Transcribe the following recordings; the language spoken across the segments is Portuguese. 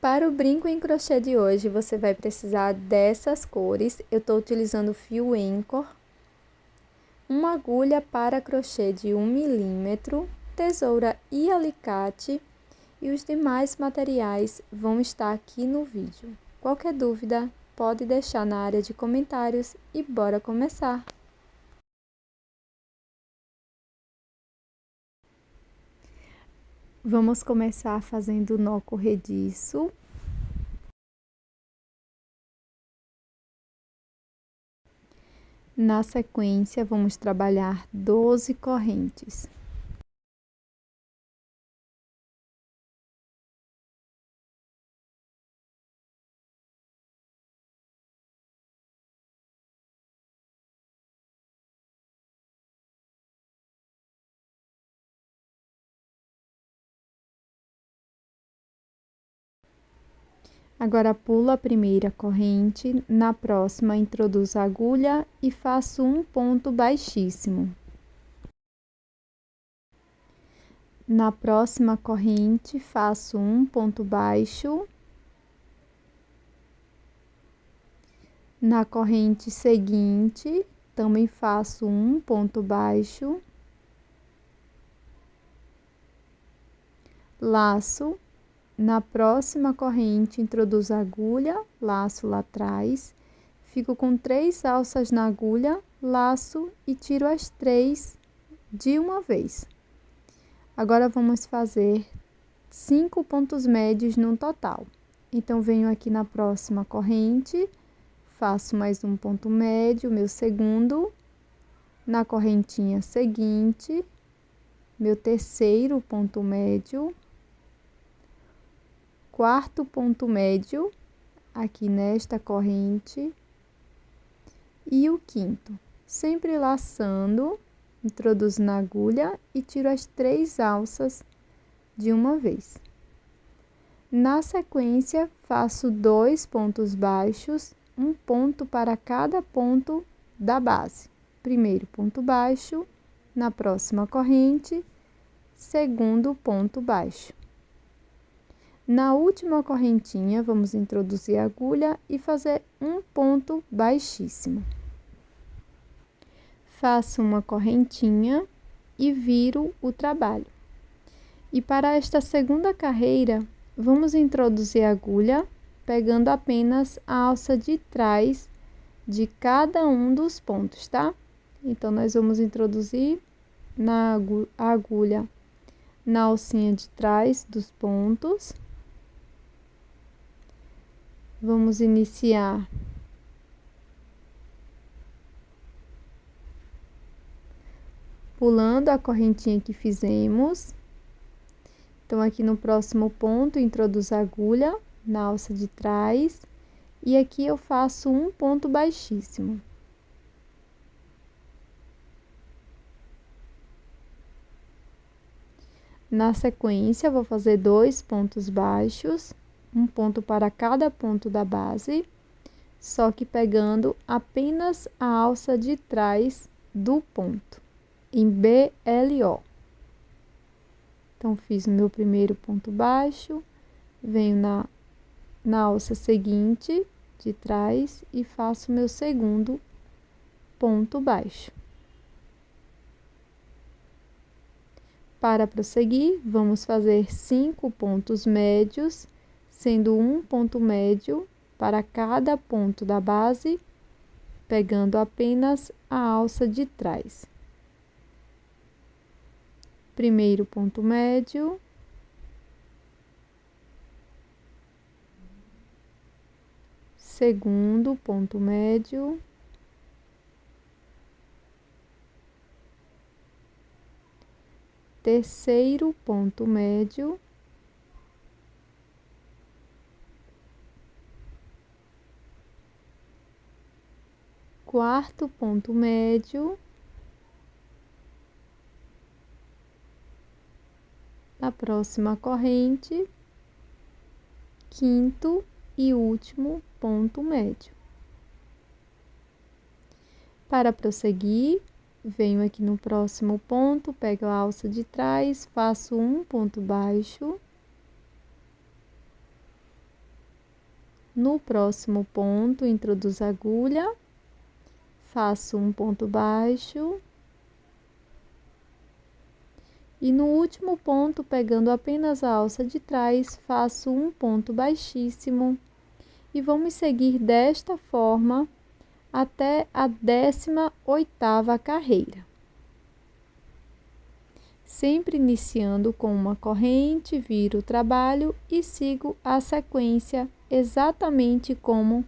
Para o brinco em crochê de hoje, você vai precisar dessas cores. Eu estou utilizando fio Encor, uma agulha para crochê de 1 milímetro, tesoura e alicate, e os demais materiais vão estar aqui no vídeo. Qualquer dúvida, pode deixar na área de comentários e bora começar! Vamos começar fazendo o nó corrediço. Na sequência, vamos trabalhar 12 correntes. Agora, pulo a primeira corrente, na próxima introduzo a agulha e faço um ponto baixíssimo. Na próxima corrente, faço um ponto baixo. Na corrente seguinte, também faço um ponto baixo. Laço. Na próxima corrente, introduzo a agulha, laço lá atrás, fico com 3 alças na agulha, laço e tiro as 3 de uma vez. Agora, vamos fazer 5 pontos médios no total. Então, venho aqui na próxima corrente, faço mais um ponto médio, meu segundo, na correntinha seguinte, meu terceiro ponto médio, quarto ponto médio aqui nesta corrente e o quinto, sempre laçando, introduzo na agulha e tiro as 3 alças de uma vez. Na sequência, faço 2 pontos baixos, um ponto para cada ponto da base. Primeiro ponto baixo, na próxima corrente, segundo ponto baixo. Na última correntinha, vamos introduzir a agulha e fazer um ponto baixíssimo. Faço uma correntinha e viro o trabalho. E para esta segunda carreira, vamos introduzir a agulha, pegando apenas a alça de trás de cada um dos pontos, tá? Então, nós vamos introduzir a agulha na alcinha de trás dos pontos. Vamos iniciar pulando a correntinha que fizemos. Então, aqui no próximo ponto, introduzo a agulha na alça de trás e aqui eu faço um ponto baixíssimo. Na sequência, vou fazer 2 pontos baixos, um ponto para cada ponto da base, só que pegando apenas a alça de trás do ponto, em BLO. Então, fiz o meu primeiro ponto baixo, venho na alça seguinte de trás e faço meu segundo ponto baixo. Para prosseguir, vamos fazer 5 pontos médios, sendo um ponto médio para cada ponto da base, pegando apenas a alça de trás. Primeiro ponto médio. Segundo ponto médio. Terceiro ponto médio. Quarto ponto médio. Na próxima corrente, quinto e último ponto médio. Para prosseguir, venho aqui no próximo ponto, pego a alça de trás, faço um ponto baixo. No próximo ponto, introduzo a agulha, faço um ponto baixo. E no último ponto, pegando apenas a alça de trás, faço um ponto baixíssimo. E vamos seguir desta forma até a 18ª carreira. Sempre iniciando com uma corrente, viro o trabalho e sigo a sequência exatamente como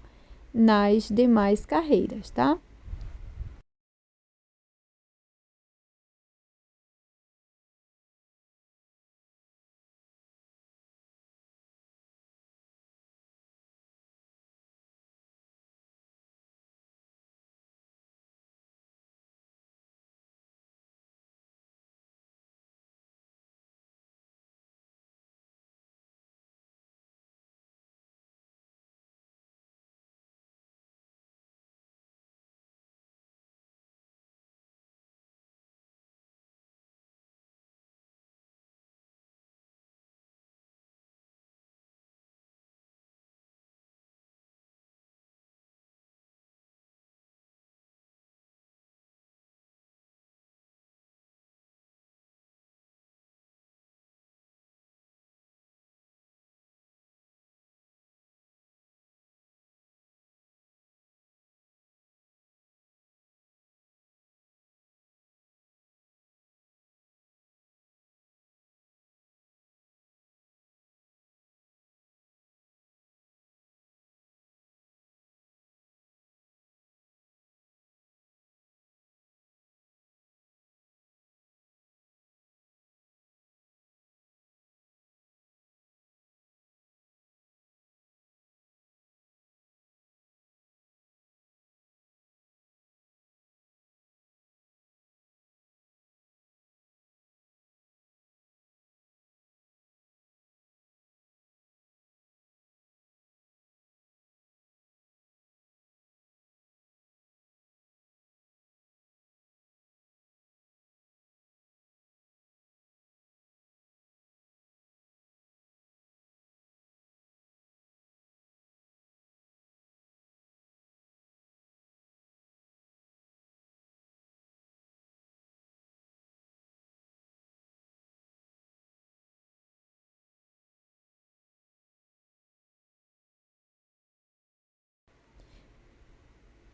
nas demais carreiras, tá?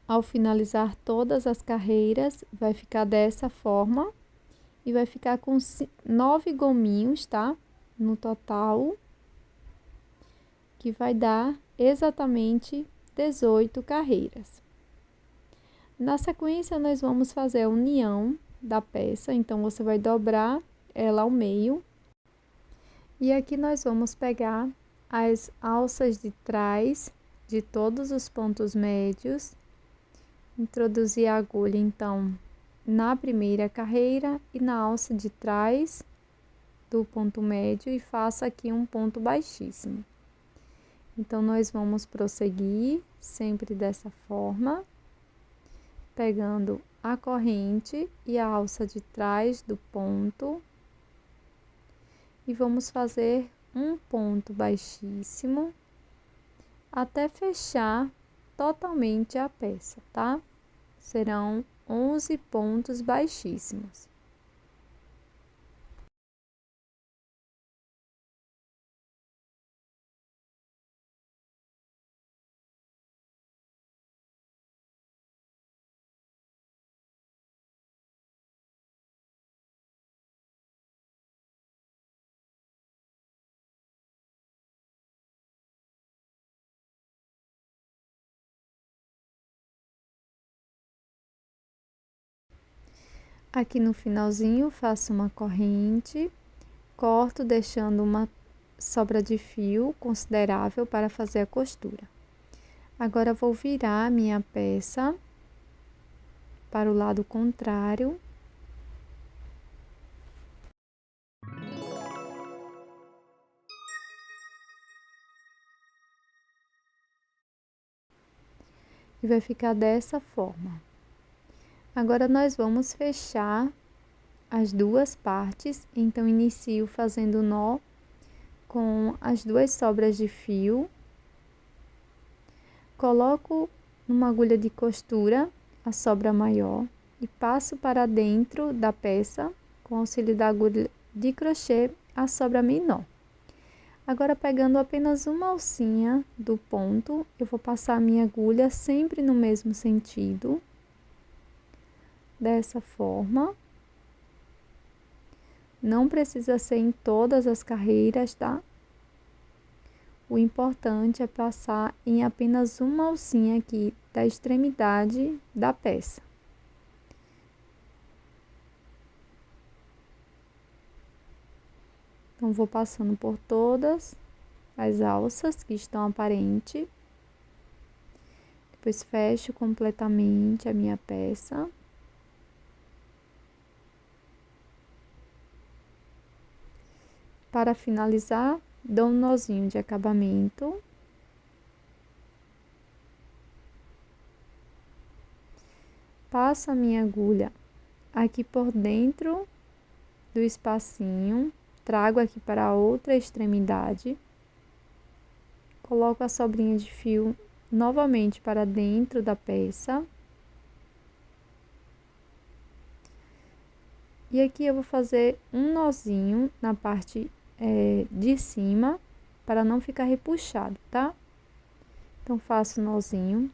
Ao finalizar todas as carreiras, vai ficar dessa forma e vai ficar com 9 gominhos, tá? No total, que vai dar exatamente 18 carreiras. Na sequência, nós vamos fazer a união da peça, então você vai dobrar ela ao meio. E aqui nós vamos pegar as alças de trás de todos os pontos médios, introduzir a agulha então na primeira carreira e na alça de trás do ponto médio e faço aqui um ponto baixíssimo. Então nós vamos prosseguir sempre dessa forma, pegando a corrente e a alça de trás do ponto e vamos fazer um ponto baixíssimo até fechar totalmente a peça, tá? Serão 11 pontos baixíssimos. Aqui no finalzinho, faço uma corrente, corto deixando uma sobra de fio considerável para fazer a costura. Agora, vou virar a minha peça para o lado contrário. E vai ficar dessa forma. Agora, nós vamos fechar as duas partes, então inicio fazendo nó com as duas sobras de fio Coloco numa agulha de costura a sobra maior e passo para dentro da peça, com auxílio da agulha de crochê, a sobra menor. Agora, pegando apenas uma alcinha do ponto, eu vou passar a minha agulha sempre no mesmo sentido, dessa forma. Não precisa ser em todas as carreiras, tá? O importante é passar em apenas uma alcinha aqui da extremidade da peça. Então, vou passando por todas as alças que estão aparentes. Depois, fecho completamente a minha peça. Para finalizar, dou um nozinho de acabamento. Passo a minha agulha aqui por dentro do espacinho, trago aqui para a outra extremidade, coloco a sobrinha de fio novamente para dentro da peça. E aqui eu vou fazer um nozinho na parte de cima, para não ficar repuxado, tá? Então, faço nozinho.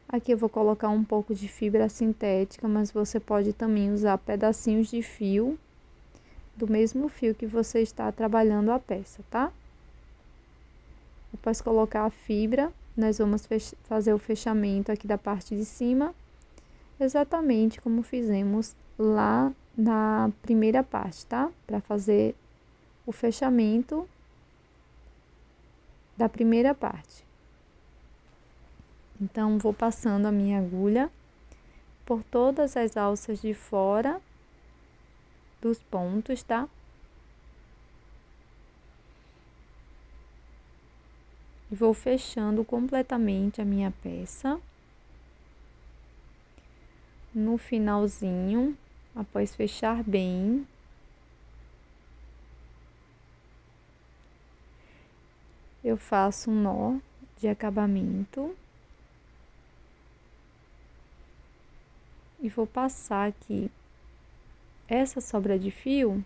Aqui eu vou colocar um pouco de fibra sintética, mas você pode também usar pedacinhos de fio, do mesmo fio que você está trabalhando a peça, tá? Após colocar a fibra, nós vamos fazer o fechamento aqui da parte de cima, exatamente como fizemos lá na primeira parte, tá? Para fazer o fechamento da primeira parte. Então, vou passando a minha agulha por todas as alças de fora dos pontos, tá? E vou fechando completamente a minha peça. No finalzinho, após fechar bem, eu faço um nó de acabamento e vou passar aqui essa sobra de fio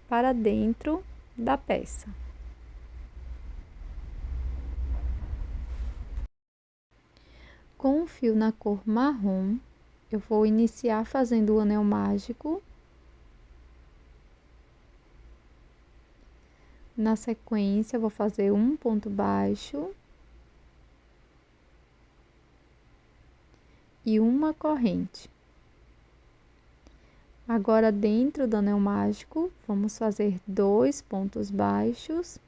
para dentro da peça. Com o fio na cor marrom, eu vou iniciar fazendo o anel mágico. Na sequência, eu vou fazer um ponto baixo e uma corrente. Agora, dentro do anel mágico, vamos fazer 2 pontos baixos,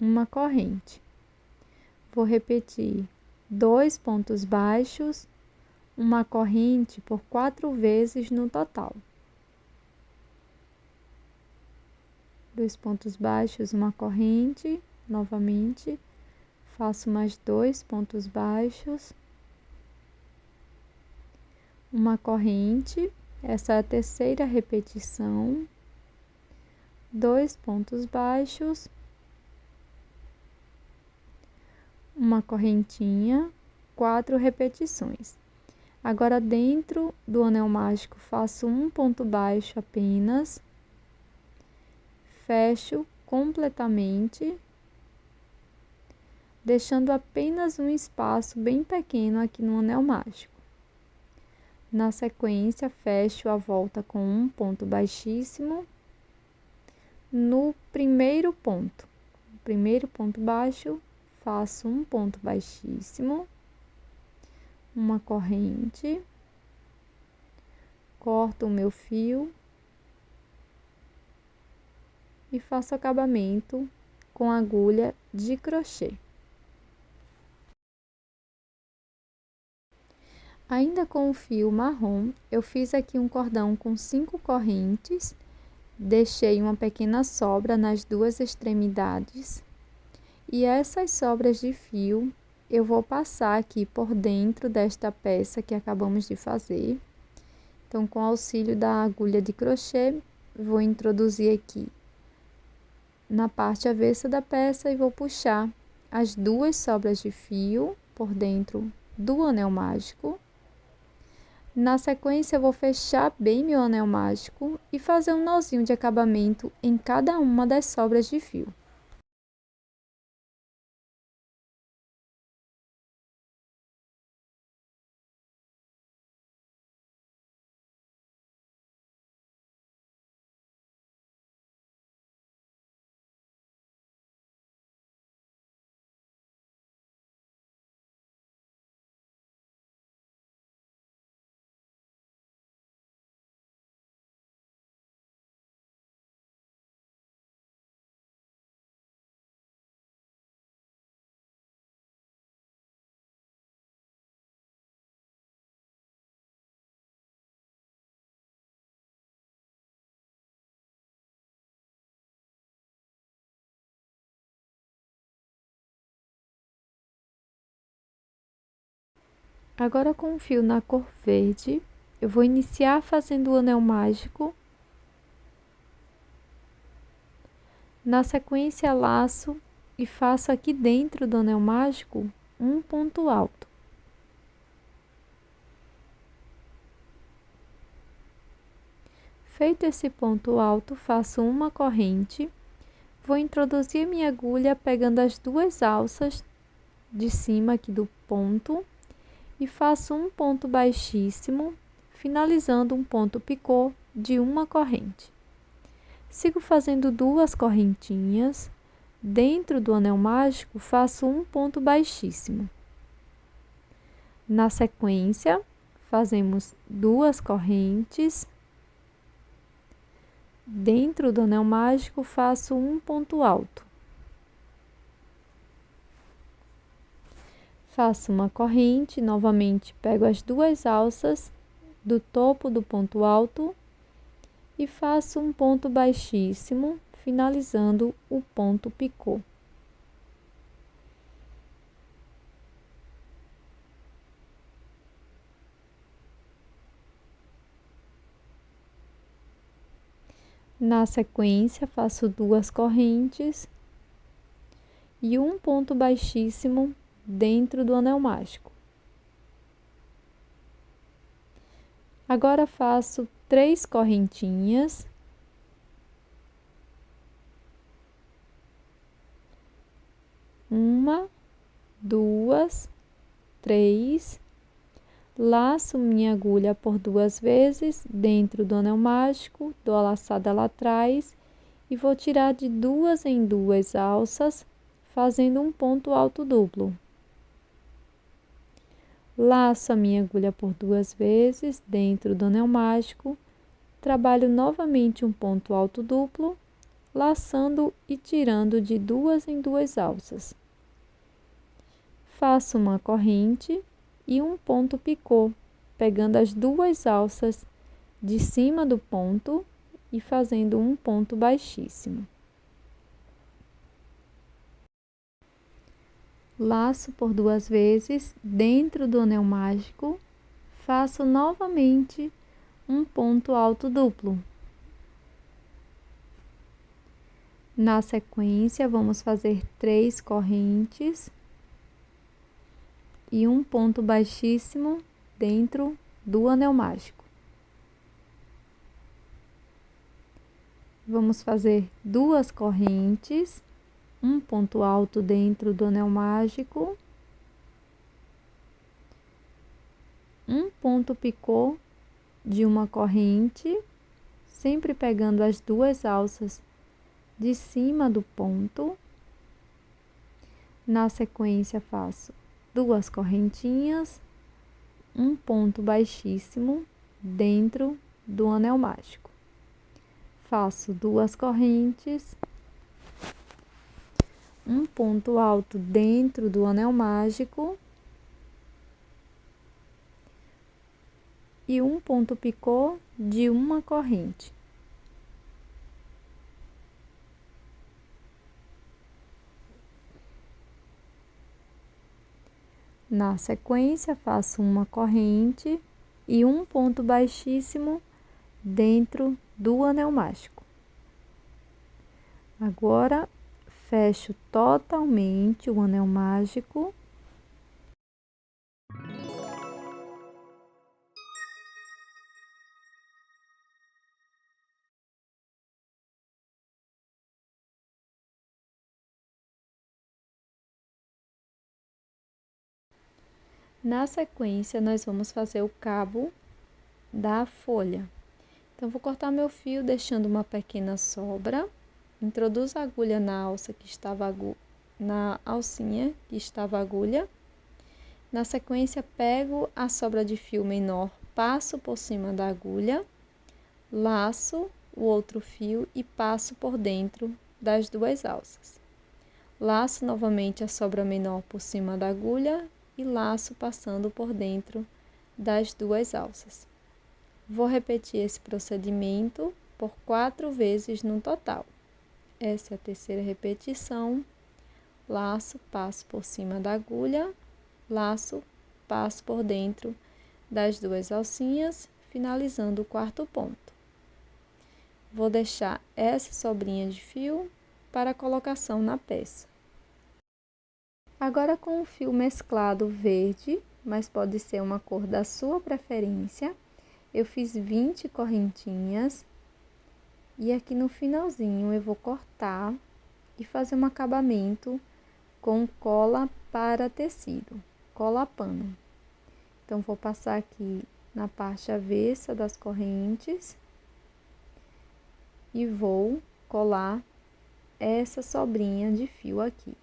uma corrente. Vou repetir 2 pontos baixos, uma corrente por 4 vezes no total. 2 pontos baixos, uma corrente, novamente, faço mais 2 pontos baixos, uma corrente, essa é a terceira repetição, 2 pontos baixos, uma correntinha, 4 repetições. Agora, dentro do anel mágico, faço um ponto baixo apenas, fecho completamente, deixando apenas um espaço bem pequeno aqui no anel mágico. Na sequência, fecho a volta com um ponto baixíssimo no primeiro ponto. Primeiro ponto baixo, faço um ponto baixíssimo, uma corrente, corto o meu fio e faço acabamento com agulha de crochê. Ainda com o fio marrom, eu fiz aqui um cordão com 5 correntes, deixei uma pequena sobra nas 2 extremidades. E essas sobras de fio, eu vou passar aqui por dentro desta peça que acabamos de fazer. Então, com o auxílio da agulha de crochê, vou introduzir aqui na parte avessa da peça e vou puxar as 2 sobras de fio por dentro do anel mágico. Na sequência, eu vou fechar bem meu anel mágico e fazer um nozinho de acabamento em cada uma das sobras de fio. Agora, com o fio na cor verde, eu vou iniciar fazendo o anel mágico. Na sequência, laço e faço aqui dentro do anel mágico um ponto alto. Feito esse ponto alto, faço uma corrente. Vou introduzir minha agulha pegando as 2 alças de cima aqui do ponto e faço um ponto baixíssimo, finalizando um ponto picô de uma corrente. Sigo fazendo 2 correntinhas. Dentro do anel mágico, faço um ponto baixíssimo. Na sequência, fazemos 2 correntes. Dentro do anel mágico, faço um ponto alto. Faço uma corrente, novamente pego as 2 alças do topo do ponto alto e faço um ponto baixíssimo, finalizando o ponto picô. Na sequência, faço 2 correntes e um ponto baixíssimo dentro do anel mágico. Agora faço 3 correntinhas. Uma, 2, 3. Laço minha agulha por 2 vezes dentro do anel mágico, dou a laçada lá atrás e vou tirar de 2 em 2 alças, fazendo um ponto alto duplo. Laço a minha agulha por 2 vezes dentro do anel mágico, trabalho novamente um ponto alto duplo, laçando e tirando de 2 em 2 alças. Faço uma corrente e um ponto picô, pegando as 2 alças de cima do ponto e fazendo um ponto baixíssimo. Laço por 2 vezes dentro do anel mágico, faço novamente um ponto alto duplo. Na sequência, vamos fazer 3 correntes e um ponto baixíssimo dentro do anel mágico. Vamos fazer 2 correntes, um ponto alto dentro do anel mágico, um ponto picô de uma corrente, sempre pegando as 2 alças de cima do ponto. Na sequência, faço 2 correntinhas, um ponto baixíssimo dentro do anel mágico. Faço 2 correntes, um ponto alto dentro do anel mágico e um ponto picô de uma corrente. Na sequência, faço uma corrente e um ponto baixíssimo dentro do anel mágico. Agora, fecho totalmente o anel mágico. Na sequência, nós vamos fazer o cabo da folha. Então, vou cortar meu fio deixando uma pequena sobra. Introduzo a agulha na alça que estava na alcinha que estava a agulha. Na sequência, pego a sobra de fio menor, passo por cima da agulha, laço o outro fio e passo por dentro das duas alças. Laço novamente a sobra menor por cima da agulha e laço passando por dentro das duas alças. Vou repetir esse procedimento por 4 vezes no total. Essa é a terceira repetição. Laço, passo por cima da agulha, laço, passo por dentro das duas alcinhas, finalizando o quarto ponto. Vou deixar essa sobrinha de fio para colocação na peça. Agora, com o fio mesclado verde, mas pode ser uma cor da sua preferência, eu fiz 20 correntinhas e aqui no finalzinho eu vou cortar e fazer um acabamento com cola para tecido, cola pano. Então, vou passar aqui na parte avessa das correntes e vou colar essa sobrinha de fio aqui.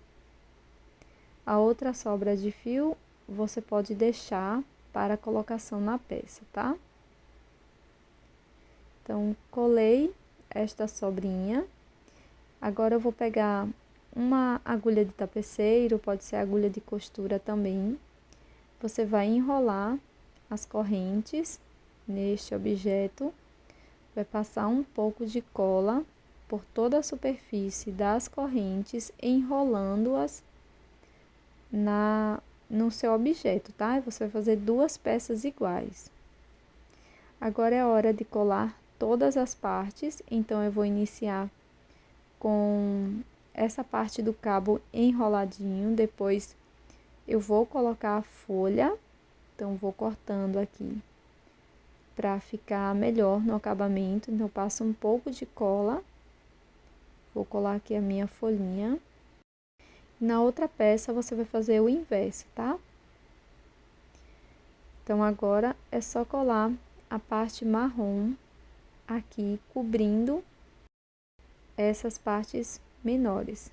A outra sobra de fio você pode deixar para colocação na peça, tá? Então, colei esta sobrinha. Agora, eu vou pegar uma agulha de tapeceiro, pode ser agulha de costura também. Você vai enrolar as correntes neste objeto, vai passar um pouco de cola por toda a superfície das correntes, enrolando-as no seu objeto, tá? Você vai fazer 2 peças iguais. Agora é hora de colar todas as partes, então eu vou iniciar com essa parte do cabo enroladinho, depois eu vou colocar a folha, então vou cortando aqui para ficar melhor no acabamento, então eu passo um pouco de cola, vou colar aqui a minha folhinha. Na outra peça, você vai fazer o inverso, tá? Então, agora é só colar a parte marrom aqui, cobrindo essas partes menores.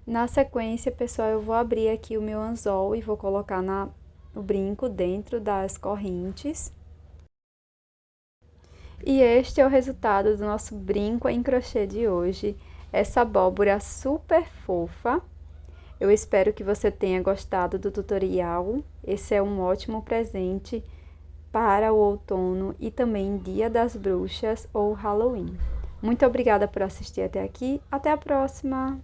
Na sequência, pessoal, eu vou abrir aqui o meu anzol e vou colocar o brinco dentro das correntes. E este é o resultado do nosso brinco em crochê de hoje, essa abóbora super fofa. Eu espero que você tenha gostado do tutorial. Esse é um ótimo presente para o outono e também Dia das Bruxas ou Halloween. Muito obrigada por assistir até aqui. Até a próxima!